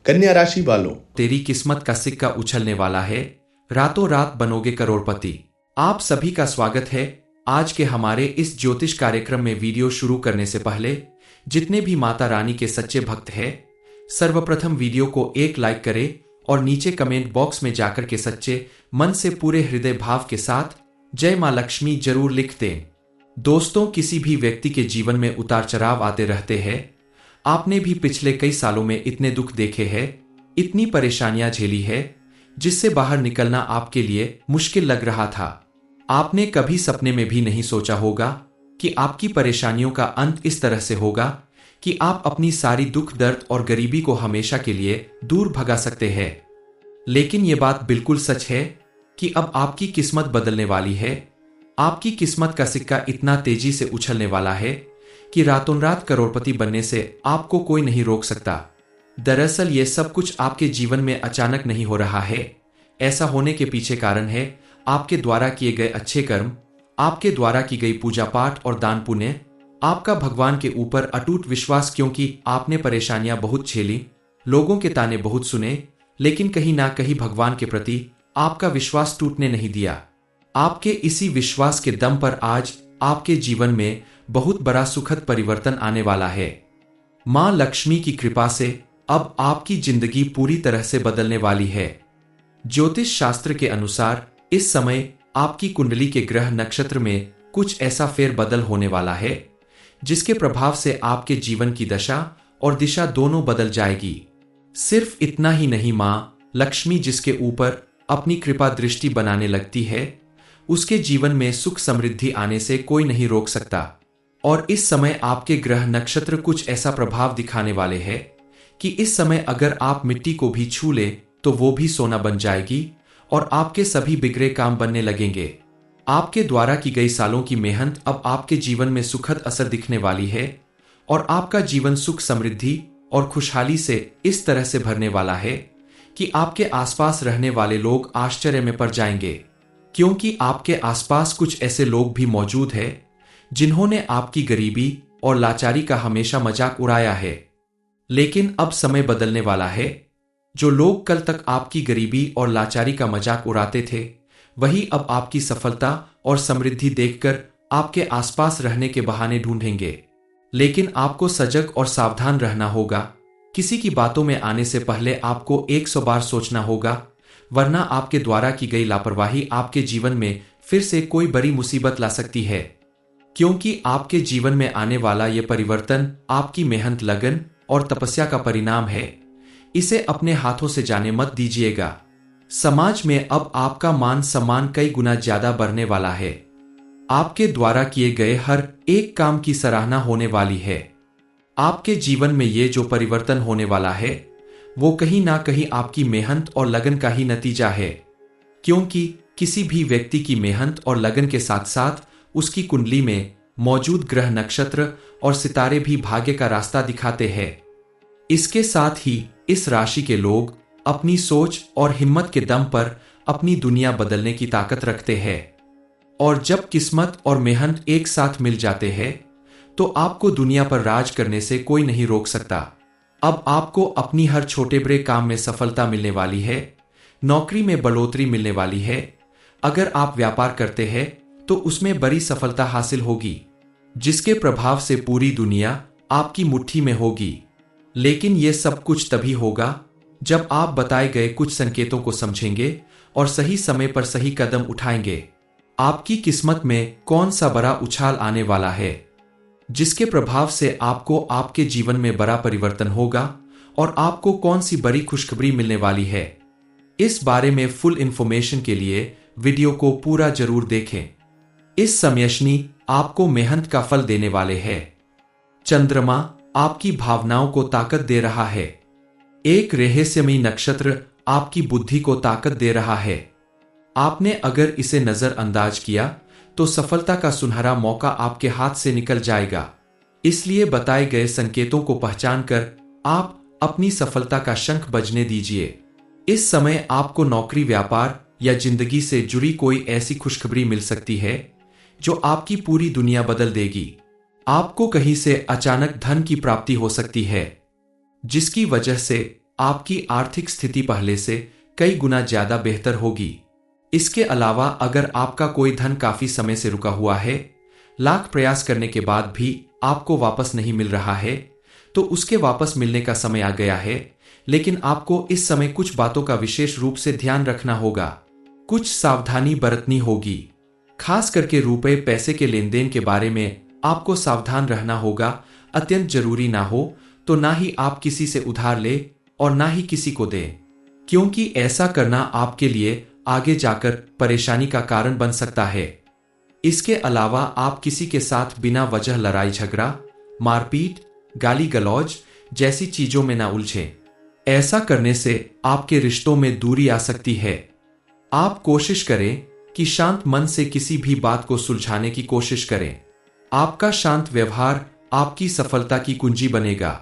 कन्या राशि वालों, तेरी किस्मत का सिक्का उछलने वाला है। रातों रात बनोगे करोड़पति। आप सभी का स्वागत है आज के हमारे इस ज्योतिष कार्यक्रम में। वीडियो शुरू करने से पहले जितने भी माता रानी के सच्चे भक्त हैं, सर्वप्रथम वीडियो को एक लाइक करें और नीचे कमेंट बॉक्स में जाकर के सच्चे मन से पूरे हृदय भाव के साथ जय मां लक्ष्मी जरूर लिख दें। दोस्तों, किसी भी व्यक्ति के जीवन में उतार चढ़ाव आते रहते हैं। आपने भी पिछले कई सालों में इतने दुख देखे हैं, इतनी परेशानियां झेली है, जिससे बाहर निकलना आपके लिए मुश्किल लग रहा था। आपने कभी सपने में भी नहीं सोचा होगा कि आपकी परेशानियों का अंत इस तरह से होगा कि आप अपनी सारी दुख दर्द और गरीबी को हमेशा के लिए दूर भगा सकते हैं। लेकिन यह बात बिल्कुल सच है कि अब आपकी किस्मत बदलने वाली है। आपकी किस्मत का सिक्का इतना तेजी से उछलने वाला है कि रातों रात करोड़पति बनने से आपको कोई नहीं रोक सकता। दरअसल ये सब कुछ आपके जीवन में अचानक नहीं हो रहा है। ऐसा होने के पीछे कारण है आपके द्वारा किए गए अच्छे कर्म, आपके द्वारा की गई पूजा पाठ और दान पुण्य, आपका भगवान के ऊपर अटूट विश्वास। क्योंकि आपने परेशानियां बहुत झेली, लोगों के ताने बहुत सुने, लेकिन कहीं ना कहीं भगवान के प्रति आपका विश्वास टूटने नहीं दिया। आपके इसी विश्वास के दम पर आज आपके जीवन में बहुत बड़ा सुखद परिवर्तन आने वाला है। मां लक्ष्मी की कृपा से अब आपकी जिंदगी पूरी तरह से बदलने वाली है। ज्योतिष शास्त्र के अनुसार इस समय आपकी कुंडली के ग्रह नक्षत्र में कुछ ऐसा फेरबदल होने वाला है जिसके प्रभाव से आपके जीवन की दशा और दिशा दोनों बदल जाएगी। सिर्फ इतना ही नहीं, मां लक्ष्मी जिसके ऊपर अपनी कृपा दृष्टि बनाने लगती है, उसके जीवन में सुख समृद्धि आने से कोई नहीं रोक सकता। और इस समय आपके ग्रह नक्षत्र कुछ ऐसा प्रभाव दिखाने वाले हैं कि इस समय अगर आप मिट्टी को भी छू ले तो वो भी सोना बन जाएगी और आपके सभी बिगड़े काम बनने लगेंगे। आपके द्वारा की गई सालों की मेहनत अब आपके जीवन में सुखद असर दिखने वाली है और आपका जीवन सुख समृद्धि और खुशहाली से इस तरह से भरने वाला है कि आपके आसपास रहने वाले लोग आश्चर्य में पड़ जाएंगे। क्योंकि आपके आसपास कुछ ऐसे लोग भी मौजूद हैं जिन्होंने आपकी गरीबी और लाचारी का हमेशा मजाक उड़ाया है। लेकिन अब समय बदलने वाला है। जो लोग कल तक आपकी गरीबी और लाचारी का मजाक उड़ाते थे, वही अब आपकी सफलता और समृद्धि देखकर आपके आसपास रहने के बहाने ढूंढेंगे। लेकिन आपको सजग और सावधान रहना होगा। किसी की बातों में आने से पहले आपको 100 बार सोचना होगा, वरना आपके द्वारा की गई लापरवाही आपके जीवन में फिर से कोई बड़ी मुसीबत ला सकती है। क्योंकि आपके जीवन में आने वाला यह परिवर्तन आपकी मेहनत, लगन और तपस्या का परिणाम है। इसे अपने हाथों से जाने मत दीजिएगा। समाज में अब आपका मान सम्मान कई गुना ज्यादा बढ़ने वाला है। आपके द्वारा किए गए हर एक काम की सराहना होने वाली है। आपके जीवन में ये जो परिवर्तन होने वाला है वो कहीं ना कहीं आपकी मेहनत और लगन का ही नतीजा है। क्योंकि किसी भी व्यक्ति की मेहनत और लगन के साथ साथ उसकी कुंडली में मौजूद ग्रह नक्षत्र और सितारे भी भाग्य का रास्ता दिखाते हैं। इसके साथ ही इस राशि के लोग अपनी सोच और हिम्मत के दम पर अपनी दुनिया बदलने की ताकत रखते हैं। और जब किस्मत और मेहनत एक साथ मिल जाते हैं तो आपको दुनिया पर राज करने से कोई नहीं रोक सकता। अब आपको अपनी हर छोटे बड़े काम में सफलता मिलने वाली है। नौकरी में बढ़ोतरी मिलने वाली है। अगर आप व्यापार करते हैं तो उसमें बड़ी सफलता हासिल होगी, जिसके प्रभाव से पूरी दुनिया आपकी मुट्ठी में होगी। लेकिन यह सब कुछ तभी होगा जब आप बताए गए कुछ संकेतों को समझेंगे और सही समय पर सही कदम उठाएंगे। आपकी किस्मत में कौन सा बड़ा उछाल आने वाला है जिसके प्रभाव से आपको आपके जीवन में बड़ा परिवर्तन होगा और आपको कौन सी बड़ी खुशखबरी मिलने वाली है, इस बारे में फुल इंफॉर्मेशन के लिए वीडियो को पूरा जरूर देखें। इस समय शनि आपको मेहनत का फल देने वाले हैं। चंद्रमा आपकी भावनाओं को ताकत दे रहा है। एक रहस्यमयी नक्षत्र आपकी बुद्धि को ताकत दे रहा है। आपने अगर इसे नजरअंदाज किया तो सफलता का सुनहरा मौका आपके हाथ से निकल जाएगा। इसलिए बताए गए संकेतों को पहचान कर आप अपनी सफलता का शंख बजने दीजिए। इस समय आपको नौकरी, व्यापार या जिंदगी से जुड़ी कोई ऐसी खुशखबरी मिल सकती है जो आपकी पूरी दुनिया बदल देगी। आपको कहीं से अचानक धन की प्राप्ति हो सकती है, जिसकी वजह से आपकी आर्थिक स्थिति पहले से कई गुना ज्यादा बेहतर होगी। इसके अलावा अगर आपका कोई धन काफी समय से रुका हुआ है, लाख प्रयास करने के बाद भी आपको वापस नहीं मिल रहा है, तो उसके वापस मिलने का समय आ गया है। लेकिन आपको इस समय कुछ बातों का विशेष रूप से ध्यान रखना होगा, कुछ सावधानी बरतनी होगी। खास करके रुपए पैसे के लेन देन के बारे में आपको सावधान रहना होगा। अत्यंत जरूरी ना हो तो ना ही आप किसी से उधार ले और ना ही किसी को दें, क्योंकि ऐसा करना आपके लिए आगे जाकर परेशानी का कारण बन सकता है। इसके अलावा आप किसी के साथ बिना वजह लड़ाई झगड़ा, मारपीट, गाली गलौज जैसी चीजों में ना उलझें। ऐसा करने से आपके रिश्तों में दूरी आ सकती है। आप कोशिश करें कि शांत मन से किसी भी बात को सुलझाने की कोशिश करें। आपका शांत व्यवहार आपकी सफलता की कुंजी बनेगा।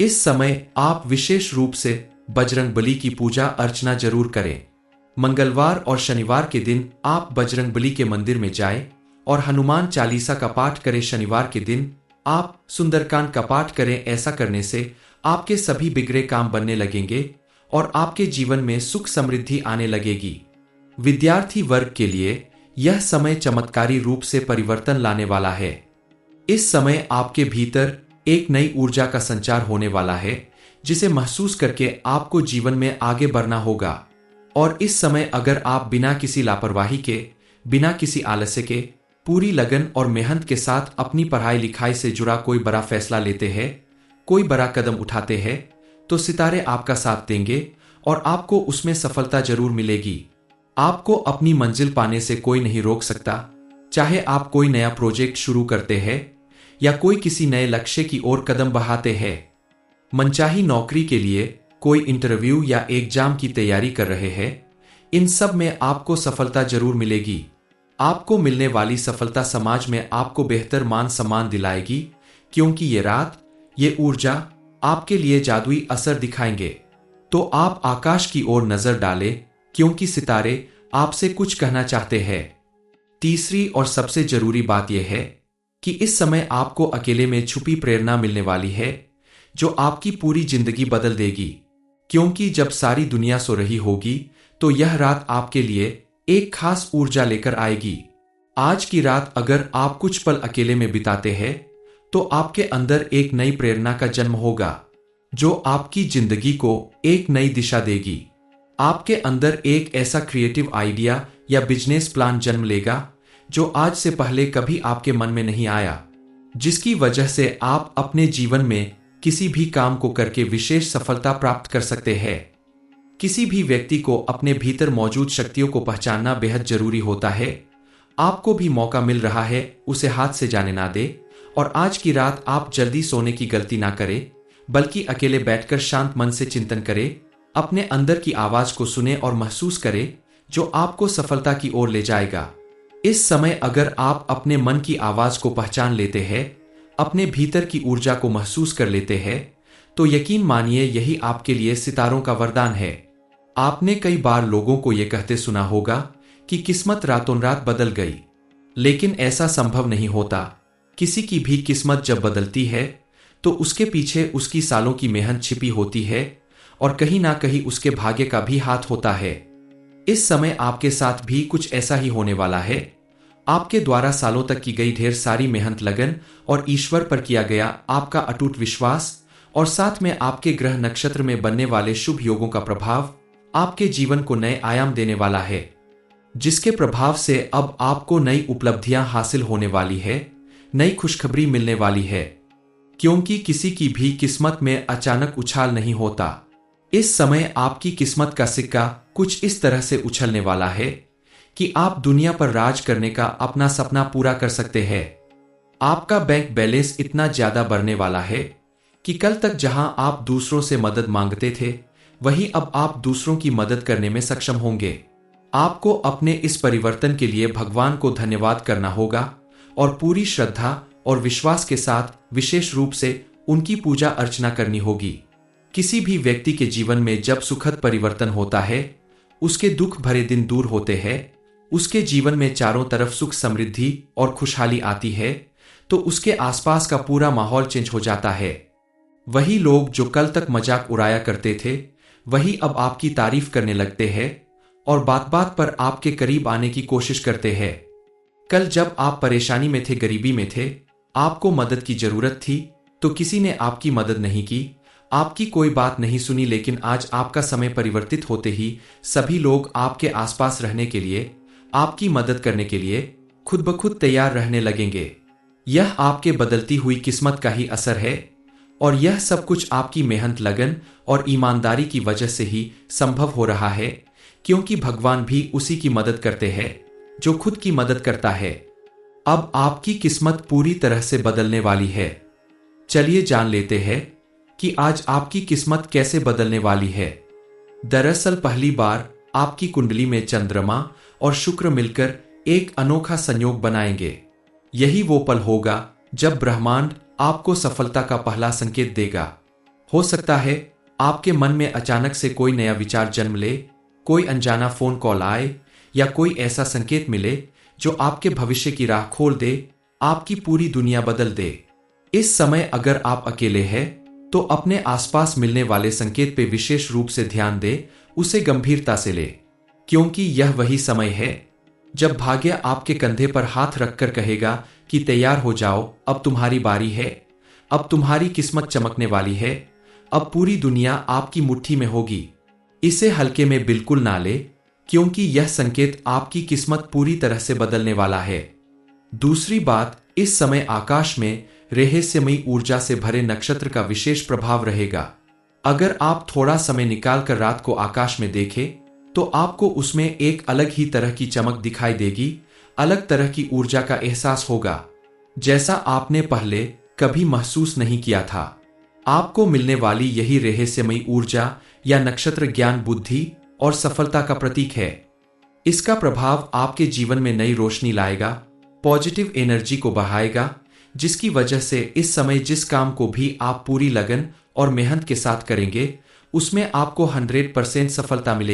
इस समय आप विशेष रूप से बजरंगबली की पूजा अर्चना जरूर करें। मंगलवार और शनिवार के दिन आप बजरंगबली के मंदिर में जाएं और हनुमान चालीसा का पाठ करें। शनिवार के दिन आप सुंदरकांड का पाठ करें। ऐसा करने से आपके सभी बिगड़े काम बनने लगेंगे और आपके जीवन में सुख समृद्धि आने लगेगी। विद्यार्थी वर्ग के लिए यह समय चमत्कारी रूप से परिवर्तन लाने वाला है। इस समय आपके भीतर एक नई ऊर्जा का संचार होने वाला है, जिसे महसूस करके आपको जीवन में आगे बढ़ना होगा। और इस समय अगर आप बिना किसी लापरवाही के, बिना किसी आलस्य के, पूरी लगन और मेहनत के साथ अपनी पढ़ाई लिखाई से जुड़ा कोई बड़ा फैसला लेते हैं, कोई बड़ा कदम उठाते हैं, तो सितारे आपका साथ देंगे और आपको उसमें सफलता जरूर मिलेगी। आपको अपनी मंजिल पाने से कोई नहीं रोक सकता, चाहे आप कोई नया प्रोजेक्ट शुरू करते हैं या कोई किसी नए लक्ष्य की ओर कदम बढ़ाते हैं। मनचाही नौकरी के लिए कोई इंटरव्यू या एग्जाम की तैयारी कर रहे हैं, इन सब में आपको सफलता जरूर मिलेगी। आपको मिलने वाली सफलता समाज में आपको बेहतर मान सम्मान दिलाएगी, क्योंकि ये रात, ये ऊर्जा आपके लिए जादुई असर दिखाएंगे। तो आप आकाश की ओर नजर डालें, क्योंकि सितारे आपसे कुछ कहना चाहते हैं। तीसरी और सबसे जरूरी बात यह है कि इस समय आपको अकेले में छुपी प्रेरणा मिलने वाली है, जो आपकी पूरी जिंदगी बदल देगी। क्योंकि जब सारी दुनिया सो रही होगी, तो यह रात आपके लिए एक खास ऊर्जा लेकर आएगी। आज की रात अगर आप कुछ पल अकेले में बिताते हैं, तो आपके अंदर एक नई प्रेरणा का जन्म होगा, जो आपकी जिंदगी को एक नई दिशा देगी। आपके अंदर एक ऐसा क्रिएटिव आइडिया या बिजनेस प्लान जन्म लेगा, जो आज से पहले कभी आपके मन में नहीं आया, जिसकी वजह से आप अपने जीवन में किसी भी काम को करके विशेष सफलता प्राप्त कर सकते हैं। किसी भी व्यक्ति को अपने भीतर मौजूद शक्तियों को पहचानना बेहद जरूरी होता है। आपको भी मौका मिल रहा है, उसे हाथ से जाने ना दे। और आज की रात आप जल्दी सोने की गलती ना करें, बल्कि अकेले बैठकर शांत मन से चिंतन करें, अपने अंदर की आवाज को सुने और महसूस करें, जो आपको सफलता की ओर ले जाएगा। इस समय अगर आप अपने मन की आवाज को पहचान लेते हैं, अपने भीतर की ऊर्जा को महसूस कर लेते हैं, तो यकीन मानिए यही आपके लिए सितारों का वरदान है। आपने कई बार लोगों को यह कहते सुना होगा कि किस्मत रातों रात बदल गई, लेकिन ऐसा संभव नहीं होता। किसी की भी किस्मत जब बदलती है, तो उसके पीछे उसकी सालों की मेहनत छिपी होती है और कहीं ना कहीं उसके भाग्य का भी हाथ होता है। इस समय आपके साथ भी कुछ ऐसा ही होने वाला है। आपके द्वारा सालों तक की गई ढेर सारी मेहनत, लगन और ईश्वर पर किया गया आपका अटूट विश्वास और साथ में आपके ग्रह नक्षत्र में बनने वाले शुभ योगों का प्रभाव आपके जीवन को नए आयाम देने वाला है, जिसके प्रभाव से अब आपको नई उपलब्धियां हासिल होने वाली है, नई खुशखबरी मिलने वाली है। क्योंकि किसी की भी किस्मत में अचानक उछाल नहीं होता। इस समय आपकी किस्मत का सिक्का कुछ इस तरह से उछलने वाला है कि आप दुनिया पर राज करने का अपना सपना पूरा कर सकते हैं। आपका बैंक बैलेंस इतना ज्यादा बढ़ने वाला है कि कल तक जहां आप दूसरों से मदद मांगते थे, वहीं अब आप दूसरों की मदद करने में सक्षम होंगे। आपको अपने इस परिवर्तन के लिए भगवान को धन्यवाद करना होगा और पूरी श्रद्धा और विश्वास के साथ विशेष रूप से उनकी पूजा अर्चना करनी होगी। किसी भी व्यक्ति के जीवन में जब सुखद परिवर्तन होता है, उसके दुख भरे दिन दूर होते हैं, उसके जीवन में चारों तरफ सुख समृद्धि और खुशहाली आती है, तो उसके आसपास का पूरा माहौल चेंज हो जाता है। वही लोग जो कल तक मजाक उड़ाया करते थे, वही अब आपकी तारीफ करने लगते हैं और बात बात पर आपके करीब आने की कोशिश करते हैं। कल जब आप परेशानी में थे, गरीबी में थे, आपको मदद की जरूरत थी, तो किसी ने आपकी मदद नहीं की, आपकी कोई बात नहीं सुनी। लेकिन आज आपका समय परिवर्तित होते ही सभी लोग आपके आसपास रहने के लिए, आपकी मदद करने के लिए खुद ब खुद तैयार रहने लगेंगे। यह आपके बदलती हुई किस्मत का ही असर है और यह सब कुछ आपकी मेहनत, लगन और ईमानदारी की वजह से ही संभव हो रहा है, क्योंकि भगवान भी उसी की मदद करते हैं जो खुद की मदद करता है। अब आपकी किस्मत पूरी तरह से बदलने वाली है। चलिए जान लेते हैं कि आज आपकी किस्मत कैसे बदलने वाली है। दरअसल पहली बार आपकी कुंडली में चंद्रमा और शुक्र मिलकर एक अनोखा संयोग बनाएंगे। यही वो पल होगा जब ब्रह्मांड आपको सफलता का पहला संकेत देगा। हो सकता है आपके मन में अचानक से कोई नया विचार जन्म ले, कोई अनजाना फोन कॉल आए या कोई ऐसा संकेत मिले जो आपके भविष्य की राह खोल दे, आपकी पूरी दुनिया बदल दे। इस समय अगर आप अकेले हैं तो अपने आसपास मिलने वाले संकेत पे विशेष रूप से ध्यान दे, उसे गंभीरता से ले, क्योंकि यह वही समय है जब भाग्य आपके कंधे पर हाथ रखकर कहेगा कि तैयार हो जाओ, अब तुम्हारी बारी है, अब तुम्हारी किस्मत चमकने वाली है, अब पूरी दुनिया आपकी मुट्ठी में होगी। इसे हल्के में बिल्कुल ना ले, क्योंकि यह संकेत आपकी किस्मत पूरी तरह से बदलने वाला है। दूसरी बात, इस समय आकाश में रहस्यमयी ऊर्जा से भरे नक्षत्र का विशेष प्रभाव रहेगा। अगर आप थोड़ा समय निकालकर रात को आकाश में देखें तो आपको उसमें एक अलग ही तरह की चमक दिखाई देगी, अलग तरह की ऊर्जा का एहसास होगा, जैसा आपने पहले कभी महसूस नहीं किया था। आपको मिलने वाली यही रहस्यमयी ऊर्जा या नक्षत्र ज्ञान, बुद्धि और सफलता का प्रतीक है। इसका प्रभाव आपके जीवन में नई रोशनी लाएगा, पॉजिटिव एनर्जी को बढ़ाएगा, जिसकी वजह से इस समय जिस काम को भी आप पूरी लगन और मेहनत के साथ करेंगे उसमें आपको 100% सफलता मिलेगी।